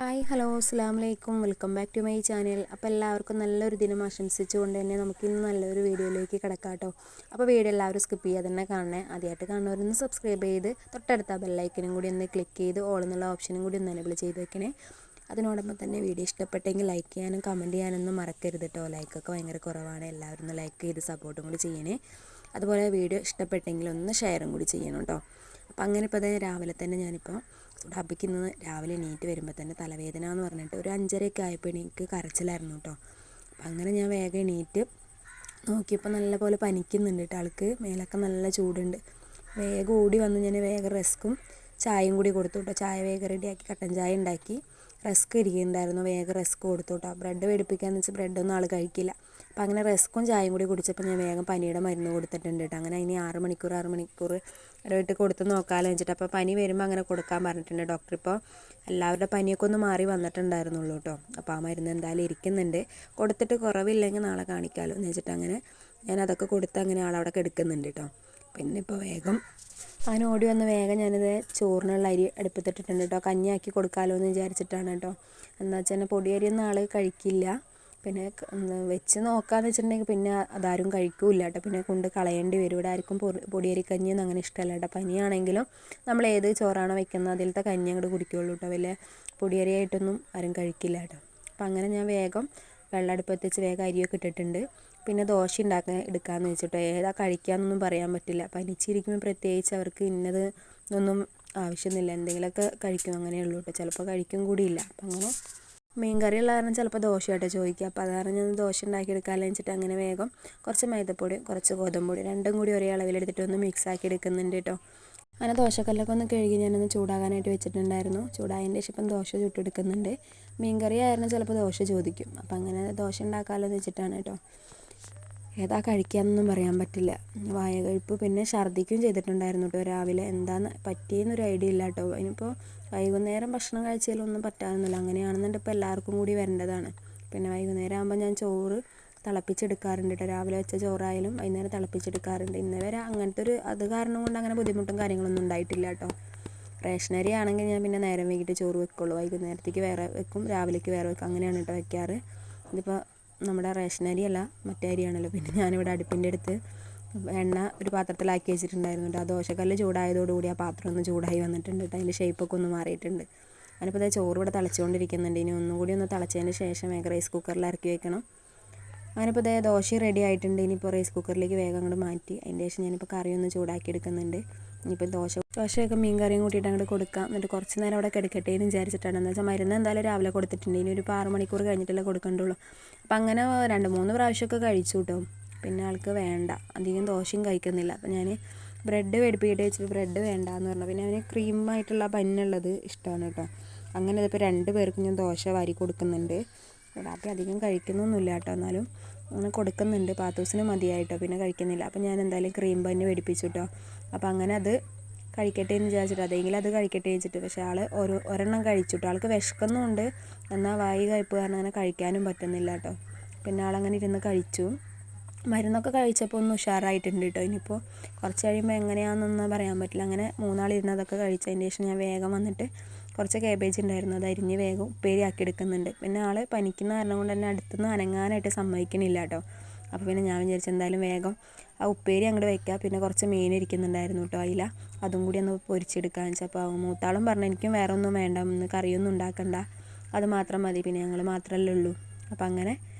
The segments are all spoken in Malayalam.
ഹായ് ഹലോ അസ്സലാമു അലൈക്കും welcome back to my channel. അപ്പോൾ എല്ലാവർക്കും നല്ലൊരു ദിനം ആശംസിച്ചുകൊണ്ട് തന്നെ നമുക്കിന്ന് നല്ലൊരു വീഡിയോയിലേക്ക് കിടക്കാം കേട്ടോ. അപ്പോൾ വീഡിയോ എല്ലാവരും സ്കിപ്പ് ചെയ്യാതെ തന്നെ കാണണേ. ആദ്യമായിട്ട് കാണുന്നവരൊന്ന് സബ്സ്ക്രൈബ് ചെയ്ത് തൊട്ടടുത്ത ബെല്ലൈക്കനും കൂടി ഒന്ന് ക്ലിക്ക് ചെയ്ത് ഓൾ എന്നുള്ള ഓപ്ഷനും കൂടി ഒന്ന് എനേബിൾ ചെയ്ത് വെക്കണേ. അതിനോടൊപ്പം തന്നെ വീഡിയോ ഇഷ്ടപ്പെട്ടെങ്കിൽ ലൈക്ക് ചെയ്യാനും കമൻറ്റ് ചെയ്യാനൊന്നും മറക്കരുത് കേട്ടോ. ലൈക്കൊക്കെ ഭയങ്കര കുറവാണ്, എല്ലാവരും ഒന്ന് ലൈക്ക് ചെയ്ത് സപ്പോർട്ടും കൂടി ചെയ്യണേ. അതുപോലെ വീഡിയോ ഇഷ്ടപ്പെട്ടെങ്കിൽ ഒന്ന് ഷെയറും കൂടി ചെയ്യണം കേട്ടോ. അപ്പോൾ അങ്ങനെ ഇപ്പോൾ രാവിലെ തന്നെ ഞാനിപ്പോൾ സുഡാപ്പിക്കുന്നത് രാവിലെ എണീറ്റ് വരുമ്പോൾ തന്നെ തലവേദന എന്ന് പറഞ്ഞിട്ട് ഒരു 5:30 ആയപ്പോൾ എനിക്ക് കരച്ചിലായിരുന്നു കേട്ടോ. അപ്പം അങ്ങനെ ഞാൻ വേഗം എണീറ്റ് നോക്കിയപ്പോൾ നല്ലപോലെ പനിക്കുന്നുണ്ട് കേട്ടോ. ആൾക്ക് മേലൊക്കെ നല്ല ചൂടുണ്ട്. വേഗം ഓടി വന്ന് ഞാൻ വേഗം റസ്ക്കും ചായയും കൂടി കൊടുത്തു കേട്ടോ. ചായ വേഗം റെഡിയാക്കി കട്ടൻ ചായ ഉണ്ടാക്കി. റസ്ക് ഇരിക്കുന്നുണ്ടായിരുന്നു, വേഗം റസ്ക് കൊടുത്തു കേട്ടോ. ബ്രെഡ് മേടിപ്പിക്കാമെന്ന് വെച്ചാൽ ബ്രെഡൊന്നും ആൾ കഴിക്കില്ല. അപ്പം അങ്ങനെ റസ്ക്കും ചായയും കൂടി കുടിച്ചപ്പോൾ ഞാൻ വേഗം പനിയുടെ മരുന്ന് കൊടുത്തിട്ടുണ്ട് കേട്ടോ. അങ്ങനെ അതിന് 6 മണിക്കൂർ ഇടവിട്ട് കൊടുത്ത് നോക്കാമെന്ന് വെച്ചിട്ട്. അപ്പോൾ പനി വരുമ്പോൾ അങ്ങനെ കൊടുക്കാൻ പറഞ്ഞിട്ടുണ്ട് ഡോക്ടർ. ഇപ്പോൾ എല്ലാവരുടെ പനിയൊക്കെ ഒന്ന് മാറി വന്നിട്ടുണ്ടായിരുന്നുള്ളൂ കേട്ടോ. അപ്പോൾ ആ മരുന്ന് എന്തായാലും ഇരിക്കുന്നുണ്ട്. കൊടുത്തിട്ട് കുറവില്ലെങ്കിൽ നാളെ കാണിക്കാമല്ലോ എന്ന് വെച്ചിട്ട് അങ്ങനെ ഞാനതൊക്കെ കൊടുത്ത് അങ്ങനെ ആളവിടെ കിടക്കുന്നുണ്ട് കേട്ടോ. പിന്നെ ഇപ്പോൾ വേഗം അങ്ങനെ ഓടി വന്ന് വേഗം ഞാനിത് ചോറിനുള്ള അരി അടുപ്പത്തിട്ടിട്ടുണ്ട് കേട്ടോ. കഞ്ഞിയാക്കി കൊടുക്കാമല്ലോ എന്ന് വിചാരിച്ചിട്ടാണ് കേട്ടോ. എന്താ വെച്ചാൽ പൊടിയരിയൊന്നും ആൾ കഴിക്കില്ല. പിന്നെ വെച്ച് നോക്കാമെന്ന് വെച്ചിട്ടുണ്ടെങ്കിൽ പിന്നെ അതാരും കഴിക്കില്ല കേട്ടോ. പിന്നെ കൊണ്ട് കളയേണ്ടി വരും. ഇവിടെ ആർക്കും പൊടിയരിക്കഞ്ഞിയൊന്നും അങ്ങനെ ഇഷ്ടമല്ല കേട്ടോ. പനിയാണെങ്കിലും നമ്മൾ ഏത് ചോറാണോ വെക്കുന്നത് അതിലത്തെ കഞ്ഞി അങ്ങോട്ട് കുടിക്കുകയുള്ളൂ കേട്ടോ. വലിയ പൊടിയരിയായിട്ടൊന്നും ആരും കഴിക്കില്ല കേട്ടോ. അപ്പം അങ്ങനെ ഞാൻ വേഗം വെള്ളം അടുപ്പത്ത് വെച്ച് വേഗം അരിയൊക്കെ ഇട്ടിട്ടുണ്ട്. പിന്നെ ദോശ എടുക്കാമെന്ന് വെച്ചിട്ടോ. ഏതാ കഴിക്കാമെന്നൊന്നും പറയാൻ പറ്റില്ല. പനിച്ചിരിക്കുമ്പോൾ പ്രത്യേകിച്ച് അവർക്ക് ഇന്നത് ഒന്നും ആവശ്യമൊന്നുമില്ല. എന്തെങ്കിലുമൊക്കെ കഴിക്കും, അങ്ങനെയുള്ളൂ കേട്ടോ. ചിലപ്പോൾ കഴിക്കും കൂടിയില്ല. അപ്പം അങ്ങനെ മീൻ കറിയുള്ള കാരണം ചിലപ്പോൾ ദോശ കേട്ടോ ചോദിക്കുക. അപ്പോൾ അതാണ് ഞാൻ ദോശ ഉണ്ടാക്കിയെടുക്കാമെന്ന് വെച്ചിട്ട് അങ്ങനെ വേഗം കുറച്ച് മൈദപ്പൊടി കുറച്ച് ഗോതമ്പൊടി രണ്ടും കൂടി ഒരേ അളവിലെടുത്തിട്ട് ഒന്ന് മിക്സ് ആക്കി എടുക്കുന്നുണ്ട് കേട്ടോ. അങ്ങനെ ദോശക്കല്ലൊക്കെ ഒന്ന് കഴുകി ഞാനൊന്ന് ചൂടാകാനായിട്ട് വെച്ചിട്ടുണ്ടായിരുന്നു. ചൂടായതിൻ്റെ ശേഷം ഇപ്പം ദോശ ചുട്ടെടുക്കുന്നുണ്ട്. മീൻ കറി ആയിരുന്നു ചിലപ്പോൾ ദോശ ചോദിക്കും. അപ്പം അങ്ങനെ ദോശ ഉണ്ടാക്കാമല്ലോ എന്ന് വെച്ചിട്ടാണ് കേട്ടോ. ഏതാ കഴിക്കാമെന്നൊന്നും പറയാൻ പറ്റില്ല. വായ കഴിപ്പ് പിന്നെ ഛർദ്ദിക്കും ചെയ്തിട്ടുണ്ടായിരുന്നു കേട്ടോ രാവിലെ. എന്താന്ന് പറ്റിയെന്നൊരു ഐഡിയ ഇല്ല കേട്ടോ. അതിനിപ്പോൾ വൈകുന്നേരം ഭക്ഷണം കഴിച്ചാലൊന്നും പറ്റാനൊന്നുമില്ല. അങ്ങനെയാണെന്നുണ്ടെങ്കിൽ ഇപ്പോൾ എല്ലാവർക്കും കൂടി വരേണ്ടതാണ്. പിന്നെ വൈകുന്നേരം ആകുമ്പോൾ ഞാൻ ചോറ് തിളപ്പിച്ചെടുക്കാറുണ്ട് കേട്ടോ. രാവിലെ വെച്ച ചോറായാലും വൈകുന്നേരം തിളപ്പിച്ചെടുക്കാറുണ്ട്. ഇന്ന് വരെ അങ്ങനത്തെ അത് കാരണം കൊണ്ട് അങ്ങനെ ബുദ്ധിമുട്ടും കാര്യങ്ങളൊന്നും ഉണ്ടായിട്ടില്ല കേട്ടോ. റേഷനരി ആണെങ്കിൽ ഞാൻ പിന്നെ നേരം വൈകിട്ട് ചോറ് വെക്കുള്ളൂ. വൈകുന്നേരത്തേക്ക് വേറെ വെക്കും, രാവിലേക്ക് വേറെ വെക്കും, അങ്ങനെയാണ് കേട്ടോ വെക്കാറ്. ഇതിപ്പോൾ നമ്മുടെ റേഷനരി അല്ല, മറ്റേ അരിയാണല്ലോ. പിന്നെ ഞാനിവിടെ അടുപ്പിൻ്റെ അടുത്ത് എണ്ണ ഒരു പാത്രത്തിലാക്കി വെച്ചിട്ടുണ്ടായിരുന്നു കേട്ടോ. ആ ദോശക്കല്ല് ചൂടായതോടുകൂടി ആ പാത്രം ഒന്ന് ചൂടായി വന്നിട്ടുണ്ട് കേട്ടോ. അതിൻ്റെ ഷേപ്പൊക്കെ ഒന്ന് മാറിയിട്ടുണ്ട്. ഞാനിപ്പോൾ ചോറ് ഇവിടെ തിളച്ചുകൊണ്ടിരിക്കുന്നുണ്ട്. ഇനി ഒന്നും കൂടി ഒന്ന് തിളച്ചതിന് ശേഷം വേഗം റൈസ് കുക്കറിൽ ഇറക്കി വെക്കണം. അങ്ങനെപ്പോൾ ദോശ റെഡി ആയിട്ടുണ്ട്. ഇനിയിപ്പോൾ റൈസ് കുക്കറിലേക്ക് വേഗം അങ്ങോട്ട് മാറ്റി അതിൻ്റെ ശേഷം ഞാനിപ്പോൾ കറി ഒന്ന് ചൂടാക്കി എടുക്കുന്നുണ്ട്. ഇനിയിപ്പോൾ ദോശയൊക്കെ മീൻ കറിയും കൂട്ടിയിട്ട് അങ്ങോട്ട് കൊടുക്കാം. എന്നിട്ട് കുറച്ച് നേരം അവിടെ കിടക്കട്ടെ എന്ന് വിചാരിച്ചിട്ടാണ്. എന്താ വെച്ചാൽ മരുന്ന് എന്തായാലും രാവിലെ കൊടുത്തിട്ടുണ്ട്. ഇനി ഒരു 6 മണിക്കൂർ കഴിഞ്ഞിട്ടല്ലേ കൊടുക്കണ്ടുള്ളൂ. അപ്പം അങ്ങനെ 2-3 പ്രാവശ്യമൊക്കെ കഴിച്ചു കേട്ടോ. പിന്നെ ആൾക്ക് വേണ്ട, അധികം ദോശയും കഴിക്കുന്നില്ല. അപ്പം ഞാൻ ബ്രെഡ് മേടിപ്പിച്ചിട്ട് വെച്ചിട്ട് ബ്രെഡ് വേണ്ടാന്ന് പറഞ്ഞു. പിന്നെ അവന് ക്രീമായിട്ടുള്ള ബന്നുള്ളത് ഇഷ്ടമാണ് കേട്ടോ. അങ്ങനെ ഇതിപ്പോൾ 2 പേർക്കും ഞാൻ ദോശ വാരി കൊടുക്കുന്നുണ്ട്. രാത്രി അധികം കഴിക്കുന്നൊന്നുമില്ല കേട്ടോ. എന്നാലും അങ്ങനെ കൊടുക്കുന്നുണ്ട്. പാത്തൂസിന് മതിയായിട്ടോ, പിന്നെ കഴിക്കുന്നില്ല. അപ്പം ഞാൻ എന്തായാലും ക്രീം ബന്ന് മേടിപ്പിച്ചു കേട്ടോ. അപ്പോൾ അങ്ങനെ അത് കഴിക്കട്ടെ എന്ന് വിചാരിച്ചിട്ട് അതെങ്കിലും അത് കഴിക്കട്ടെ വെച്ചിട്ട്. പക്ഷേ ആൾ ഒരെണ്ണം കഴിച്ചു കേട്ടോ. ആൾക്ക് വിശക്കുന്നുണ്ട്, എന്നാൽ വായി കഴിപ്പ് കാരണം അങ്ങനെ കഴിക്കാനും പറ്റുന്നില്ല കേട്ടോ. പിന്നെ ആളങ്ങനെ ഇരുന്ന് കഴിച്ചു. മരുന്നൊക്കെ കഴിച്ചപ്പോൾ ഒന്ന് ഉഷാറായിട്ടുണ്ട് കേട്ടോ. ഇനിയിപ്പോൾ കുറച്ച് കഴിയുമ്പോൾ എങ്ങനെയാണെന്നൊന്നും പറയാൻ പറ്റില്ല. അങ്ങനെ 3 ഇരുന്നതൊക്കെ കഴിച്ചതിന് ശേഷം ഞാൻ വേഗം വന്നിട്ട് കുറച്ച് കാബേജ് ഉണ്ടായിരുന്നു, അത് അരിഞ്ഞ് വേഗം ഉപ്പേരിയാക്കി എടുക്കുന്നുണ്ട്. പിന്നെ ആൾ പനിക്കുന്ന കാരണം കൊണ്ട് തന്നെ അടുത്തുനിന്ന് അനങ്ങാനായിട്ട് സമ്മതിക്കണില്ല കേട്ടോ. അപ്പോൾ പിന്നെ ഞാൻ വിചാരിച്ചു എന്തായാലും വേഗം ആ ഉപ്പേരി അങ്ങോട്ട് വയ്ക്കുക. പിന്നെ കുറച്ച് മീൻ ഇരിക്കുന്നുണ്ടായിരുന്നു കേട്ടോ, അതില അതും കൂടി ഒന്ന് പൊരിച്ചെടുക്കാമെന്ന് വെച്ചാൽ. അപ്പോൾ മൂത്താളും പറഞ്ഞു എനിക്കും വേറെ ഒന്നും വേണ്ട, ഒന്ന് കറിയൊന്നും ഉണ്ടാക്കണ്ട, അത് മാത്രം മതി, പിന്നെ ഞങ്ങൾ മാത്രമല്ലേ ഉള്ളൂ. അപ്പോൾ അങ്ങനെ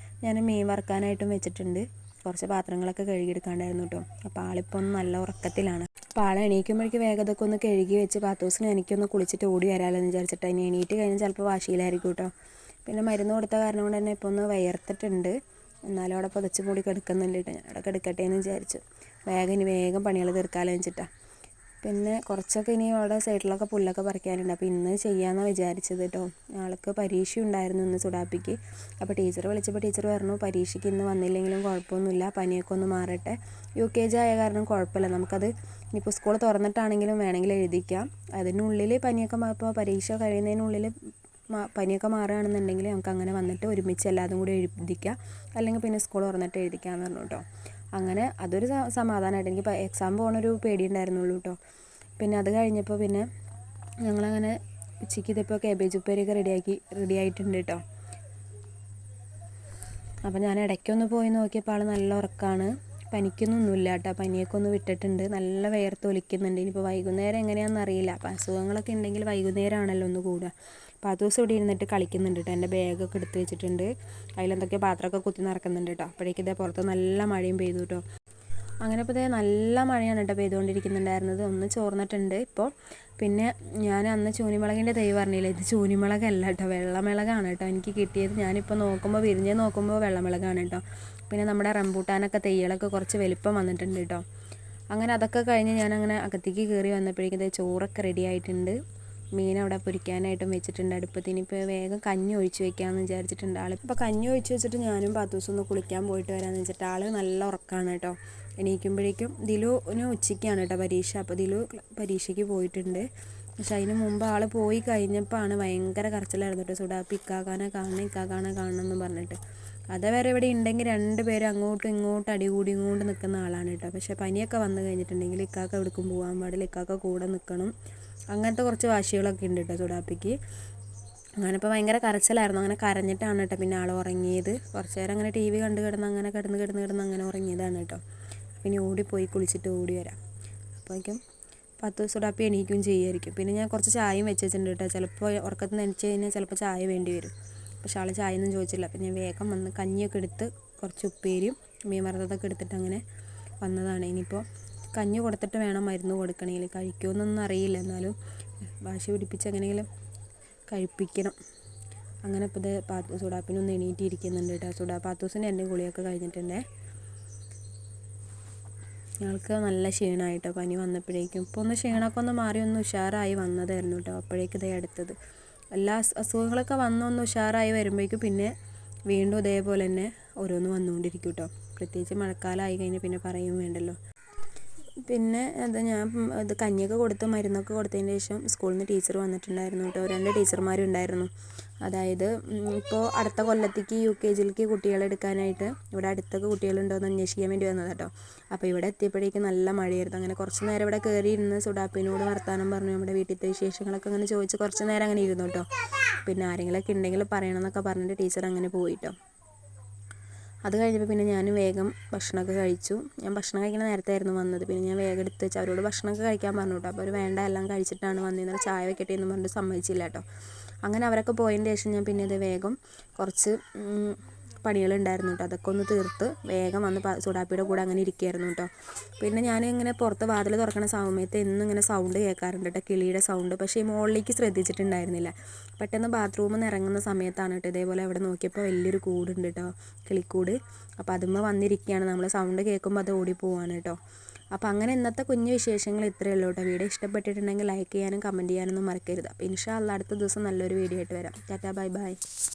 ഞാൻ മീൻ വറുക്കാനായിട്ടും വെച്ചിട്ടുണ്ട്. കുറച്ച് പാത്രങ്ങളൊക്കെ കഴുകിയെടുക്കാണ്ടായിരുന്നു കേട്ടോ. അപ്പോൾ ആളിപ്പോൾ ഒന്ന് നല്ല ഉറക്കത്തിലാണ്. അപ്പോൾ ആൾ എണീക്കുമ്പോഴേക്ക് വേഗം ഇതൊക്കെ ഒന്ന് കഴുകി വെച്ച് പാത്തൂസിന് എനിക്കൊന്ന് കുളിച്ചിട്ട് ഓടി വരാമല്ലോ എന്ന് വിചാരിച്ചിട്ട്. അതിന് എണീറ്റ് കഴിഞ്ഞാൽ ചിലപ്പോൾ വാശിയിലായിരിക്കും കേട്ടോ. പിന്നെ മരുന്ന് കൊടുത്ത കാരണം കൊണ്ട് തന്നെ ഇപ്പോൾ ഒന്ന് വയർത്തിട്ടുണ്ട്. എന്നാലും അവിടെ പുതച്ച് മൂടി കിടക്കുന്നുണ്ട് കേട്ടോ. ഞാൻ അവിടെ കിടക്കട്ടെ എന്ന് വിചാരിച്ചു. വേഗം പണികൾ തീർക്കാമല്ലോ വെച്ചിട്ടാണ്. പിന്നെ കുറച്ചൊക്കെ ഇനി അവിടെ സൈഡിലൊക്കെ പുല്ലൊക്കെ പറിക്കാനുണ്ട്. അപ്പോൾ ഇന്ന് ചെയ്യാമെന്നാണ് വിചാരിച്ചത് കേട്ടോ. ആൾക്ക് പരീക്ഷ ഉണ്ടായിരുന്നു ഇന്ന് സുഡാപ്പിക്ക്. അപ്പോൾ ടീച്ചർ വിളിച്ചപ്പോൾ ടീച്ചർ പറഞ്ഞു പരീക്ഷയ്ക്ക് ഇന്ന് വന്നില്ലെങ്കിലും കുഴപ്പമൊന്നുമില്ല, പനിയൊക്കെ ഒന്ന് മാറട്ടെ. UKG ആയ കാരണം കുഴപ്പമില്ല, നമുക്കത് ഇനിയിപ്പോൾ സ്കൂൾ തുറന്നിട്ടാണെങ്കിലും വേണമെങ്കിൽ എഴുതിക്കാം. അതിനുള്ളിൽ പനിയൊക്കെ ഇപ്പോൾ പരീക്ഷ കഴിയുന്നതിനുള്ളിൽ പനിയൊക്കെ മാറുകയാണെന്നുണ്ടെങ്കിൽ നമുക്ക് അങ്ങനെ വന്നിട്ട് ഒരുമിച്ച് എല്ലാതും കൂടി എഴുതിക്കാം, അല്ലെങ്കിൽ പിന്നെ സ്കൂൾ തുറന്നിട്ട് എഴുതിക്കാമെന്ന് പറഞ്ഞു കേട്ടോ. അങ്ങനെ അതൊരു സമാധാനമായിട്ട്. എനിക്ക് എക്സാം പോകണൊരു പേടി ഉണ്ടായിരുന്നുള്ളൂ കേട്ടോ. പിന്നെ അത് കഴിഞ്ഞപ്പോൾ പിന്നെ ഞങ്ങളങ്ങനെ ഉച്ചയ്ക്ക് ഇതിപ്പോൾ കാബേജ് ഉപ്പേരിയൊക്കെ റെഡി ആയിട്ടുണ്ട് കേട്ടോ. അപ്പോൾ ഞാൻ ഇടയ്ക്കൊന്ന് പോയി നോക്കിയപ്പോൾ ആൾ നല്ല ഉറക്കമാണ്. പനിക്കൊന്നുമില്ല കേട്ടോ, പനിയൊക്കെ ഒന്ന് വിട്ടിട്ടുണ്ട്. നല്ല വിയർത്ത് ഒലിക്കുന്നുണ്ട്. ഇനിയിപ്പോൾ വൈകുന്നേരം എങ്ങനെയാണെന്ന് അറിയില്ല. അപ്പോൾ അസുഖങ്ങളൊക്കെ ഉണ്ടെങ്കിൽ വൈകുന്നേരമാണല്ലോ ഒന്ന് കൂടുക. അപ്പോൾ ആ ദിവസം ഇവിടെ ഇരുന്നിട്ട് കളിക്കുന്നുണ്ട് കേട്ടോ. എൻ്റെ ബാഗൊക്കെ എടുത്ത് വെച്ചിട്ടുണ്ട്, അതിലെന്തൊക്കെ പാത്രമൊക്കെ കുത്തി നിറക്കുന്നുണ്ട് കേട്ടോ. അപ്പോഴേക്കും ഇതേ പുറത്ത് നല്ല മഴയും പെയ്തു കേട്ടോ. അങ്ങനെ ഇപ്പോൾ ഇതേ നല്ല മഴയാണ് കേട്ടോ പെയ്തുകൊണ്ടിരിക്കുന്നുണ്ടായിരുന്നത്. ഒന്ന് ചോർന്നിട്ടുണ്ട് ഇപ്പോൾ. പിന്നെ ഞാൻ അന്ന് ചൂനിമുളകിൻ്റെ തൈ പറഞ്ഞില്ലേ, ഇത് ചൂനിമുളകല്ല കേട്ടോ, വെള്ളമിളകാണ് കേട്ടോ എനിക്ക് കിട്ടിയത്. ഞാനിപ്പോൾ നോക്കുമ്പോൾ വിരിഞ്ഞ് നോക്കുമ്പോൾ വെള്ളമിളകാണ് കേട്ടോ. പിന്നെ നമ്മുടെ റംബൂട്ടാനൊക്കെ തൈകളൊക്കെ കുറച്ച് വലിപ്പം വന്നിട്ടുണ്ട് കേട്ടോ. അങ്ങനെ അതൊക്കെ കഴിഞ്ഞ് ഞാനങ്ങനെ അകത്തേക്ക് കയറി വന്നപ്പോഴേക്കും ഇത് ചോറൊക്കെ റെഡി ആയിട്ടുണ്ട്. മീൻ അവിടെ പൊരിക്കാനായിട്ടും വെച്ചിട്ടുണ്ട് അടുപ്പത്ത്. ഇനിയിപ്പോൾ വേഗം കഞ്ഞി ഒഴിച്ച് വെക്കാമെന്ന് വിചാരിച്ചിട്ടുണ്ട്. ആളിപ്പോൾ കഞ്ഞി ഒഴിച്ച് വെച്ചിട്ട് ഞാനും പാത്തൂസും ഒന്ന് കുളിക്കാൻ പോയിട്ട് വരാമെന്ന് വെച്ചിട്ട് ആൾ നല്ല ഉറക്കമാണ് കേട്ടോ. എണീക്കുമ്പോഴേക്കും ദിലുവിന് ഉച്ചയ്ക്കാണ് കേട്ടോ പരീക്ഷ. അപ്പോൾ ദിലു പരീക്ഷയ്ക്ക് പോയിട്ടുണ്ട്. പക്ഷെ അതിന് മുമ്പ് ആൾ പോയി കഴിഞ്ഞപ്പോൾ ആണ് ഭയങ്കര കരച്ചിലായിരുന്നു കേട്ടോ. സുഡാപ്പി ഇക്കാക്കാനെ കാണണം എന്ന് പറഞ്ഞിട്ട്. അതേവരെ ഇവിടെ ഉണ്ടെങ്കിൽ രണ്ടുപേരും അങ്ങോട്ടും ഇങ്ങോട്ടും അടികൂടിങ്ങോണ്ട് നിൽക്കുന്ന ആളാണ് കേട്ടോ. പക്ഷേ പനിയൊക്കെ വന്നു കഴിഞ്ഞിട്ടുണ്ടെങ്കിൽ ഇക്കാക്ക എവിടേക്കും പോകാൻ പാടില്ല, ഇക്കാക്ക കൂടെ നിൽക്കണം. അങ്ങനത്തെ കുറച്ച് വാശികളൊക്കെ ഉണ്ട് കേട്ടോ സുഡാപ്പിക്ക്. അങ്ങനെ ഇപ്പോൾ ഭയങ്കര കരച്ചിലായിരുന്നു. അങ്ങനെ കരഞ്ഞിട്ടാണ് കേട്ടോ പിന്നെ ആൾ ഉറങ്ങിയത്. കുറച്ച് നേരം അങ്ങനെ TV കണ്ട് കിടന്ന് അങ്ങനെ കിടന്ന് അങ്ങനെ ഉറങ്ങിയതാണ് കേട്ടോ. പിന്നെ ഓടിപ്പോയി കുളിച്ചിട്ട് ഓടി വരാം. അപ്പോഴേക്കും 10 സുഡാപ്പി എണീക്കും ചെയ്യുമായിരിക്കും. പിന്നെ ഞാൻ കുറച്ച് ചായയും വെച്ചിട്ടുണ്ട് കേട്ടോ. ചിലപ്പോൾ ഉറക്കത്തിൽ നിന്ന് എണീച്ച് കഴിഞ്ഞാൽ ചിലപ്പോൾ ചായ വേണ്ടി വരും. പക്ഷെ ആൾ ചായയൊന്നും ചോദിച്ചില്ല. അപ്പം ഞാൻ വേഗം വന്ന് കഞ്ഞിയൊക്കെ എടുത്ത് കുറച്ച് ഉപ്പേരിയും മീൻ വറുത്തതൊക്കെ എടുത്തിട്ട് അങ്ങനെ വന്നതാണ്. ഇനിയിപ്പോൾ കഞ്ഞി കൊടുത്തിട്ട് വേണം മരുന്ന് കൊടുക്കണമെങ്കിൽ. കഴിക്കുമെന്നൊന്നും അറിയില്ല, എന്നാലും വാശി പിടിപ്പിച്ച് എങ്ങനെയെങ്കിലും കഴിപ്പിക്കണം. അങ്ങനെ ഇപ്പോൾ ഇത് സുഡാപ്പിനൊന്ന് എണീറ്റിരിക്കുന്നുണ്ട് കേട്ടോ. പാത്തൂസിൻ്റെ എൻ്റെ കുളിയൊക്കെ കഴിഞ്ഞിട്ടുണ്ടേ. ഞങ്ങൾക്ക് നല്ല ക്ഷീണമായിട്ടോ പനി വന്നപ്പോഴേക്കും. ഇപ്പോൾ ഒന്ന് ക്ഷീണമൊക്കെ ഒന്ന് മാറി ഒന്ന് ഉഷാറായി വന്നതായിരുന്നു കേട്ടോ. അപ്പോഴേക്കും ഇതേ അടുത്തത് എല്ലാ അസുഖങ്ങളൊക്കെ വന്നൊന്ന് ഉഷാറായി വരുമ്പോഴേക്കും പിന്നെ വീണ്ടും ഇതേപോലെ തന്നെ ഓരോന്ന് വന്നുകൊണ്ടിരിക്കും കേട്ടോ. പ്രത്യേകിച്ച് മഴക്കാലമായി കഴിഞ്ഞാൽ പിന്നെ പറയും വേണ്ടല്ലോ. പിന്നെ ഞാൻ ഇത് കഞ്ഞിയൊക്കെ കൊടുത്ത് മരുന്നൊക്കെ കൊടുത്തതിന് ശേഷം സ്കൂളിൽ നിന്ന് ടീച്ചർ വന്നിട്ടുണ്ടായിരുന്നു കേട്ടോ. 2 ടീച്ചർമാരും ഉണ്ടായിരുന്നു. അതായത് ഇപ്പോൾ അടുത്ത കൊല്ലത്തേക്ക് UKGയിലേക്ക് കുട്ടികളെ എടുക്കാനായിട്ട് ഇവിടെ അടുത്തൊക്കെ കുട്ടികളുണ്ടോയെന്ന് അന്വേഷിക്കാൻ വേണ്ടി വന്നത് കേട്ടോ. അപ്പോൾ ഇവിടെ എത്തിയപ്പോഴേക്കും നല്ല മഴയായിരുന്നു. അങ്ങനെ കുറച്ച് നേരം ഇവിടെ കയറി ഇരുന്ന് സുഡാപ്പിനോട് വർത്താനം പറഞ്ഞു. നമ്മുടെ വീട്ടിലത്തെ വിശേഷങ്ങളൊക്കെ അങ്ങനെ ചോദിച്ച് കുറച്ച് നേരം അങ്ങനെ ഇരുന്നു കേട്ടോ. പിന്നെ ആരെങ്കിലുമൊക്കെ ഉണ്ടെങ്കിൽ പറയണമെന്നൊക്കെ പറഞ്ഞിട്ട് ടീച്ചർ അങ്ങനെ പോയിട്ടോ. അത് കഴിഞ്ഞപ്പോൾ പിന്നെ ഞാൻ വേഗം ഭക്ഷണമൊക്കെ കഴിച്ചു. ഞാൻ ഭക്ഷണം കഴിക്കുന്ന നേരത്തായിരുന്നു വന്നത്. പിന്നെ ഞാൻ വേഗം എടുത്ത് വെച്ച് അവരോട് ഭക്ഷണമൊക്കെ കഴിക്കാൻ പറഞ്ഞു കേട്ടോ. അപ്പോൾ അവർ വേണ്ട എല്ലാം കഴിച്ചിട്ടാണ് വന്നിരുന്നത്, ചായ വെക്കട്ടെ എന്ന് പറഞ്ഞിട്ട് സമ്മതിച്ചില്ല കേട്ടോ. അങ്ങനെ അവരൊക്കെ പോയതിന് ശേഷം ഞാൻ പിന്നെ ഇത് വേഗം കുറച്ച് പണികളുണ്ടായിരുന്നു കേട്ടോ. അതൊക്കെ ഒന്ന് തീർത്ത് വേഗം വന്ന് സുഡാപ്പിയുടെ കൂടെ അങ്ങനെ ഇരിക്കുകയായിരുന്നു കേട്ടോ. പിന്നെ ഞാൻ ഇങ്ങനെ പുറത്ത് വാതിൽ തുറക്കുന്ന സമയത്ത് എന്നും ഇങ്ങനെ സൗണ്ട് കേൾക്കാറുണ്ട് കേട്ടോ, കിളിയുടെ സൗണ്ട്. പക്ഷേ ഈ മുകളിലേക്ക് ശ്രദ്ധിച്ചിട്ടുണ്ടായിരുന്നില്ല. പെട്ടെന്ന് ബാത്റൂമിൽ നിന്ന് ഇറങ്ങുന്ന സമയത്താണ് കേട്ടോ ഇതേപോലെ അവിടെ നോക്കിയപ്പോൾ വലിയൊരു കൂടുണ്ട് കേട്ടോ, കിളിക്കൂട്. അപ്പോൾ അതുമ്മ വന്നിരിക്കുകയാണ്. നമ്മൾ സൗണ്ട് കേൾക്കുമ്പോൾ അത് ഓടിപ്പോവാണ് കേട്ടോ. അപ്പോൾ അങ്ങനെ ഇന്നത്തെ കുഞ്ഞു വിശേഷങ്ങൾ ഇത്രയേ ഉള്ളൂ കേട്ടോ. വീഡിയോ ഇഷ്ടപ്പെട്ടിട്ടുണ്ടെങ്കിൽ ലൈക്ക് ചെയ്യാനും കമൻറ്റ് ചെയ്യാനൊന്നും മറക്കരുത്. അപ്പോൾ ഇൻഷാ അല്ലാഹ് അടുത്ത ദിവസം നല്ലൊരു വീഡിയോ ആയിട്ട് വരാം. Tata bye bye.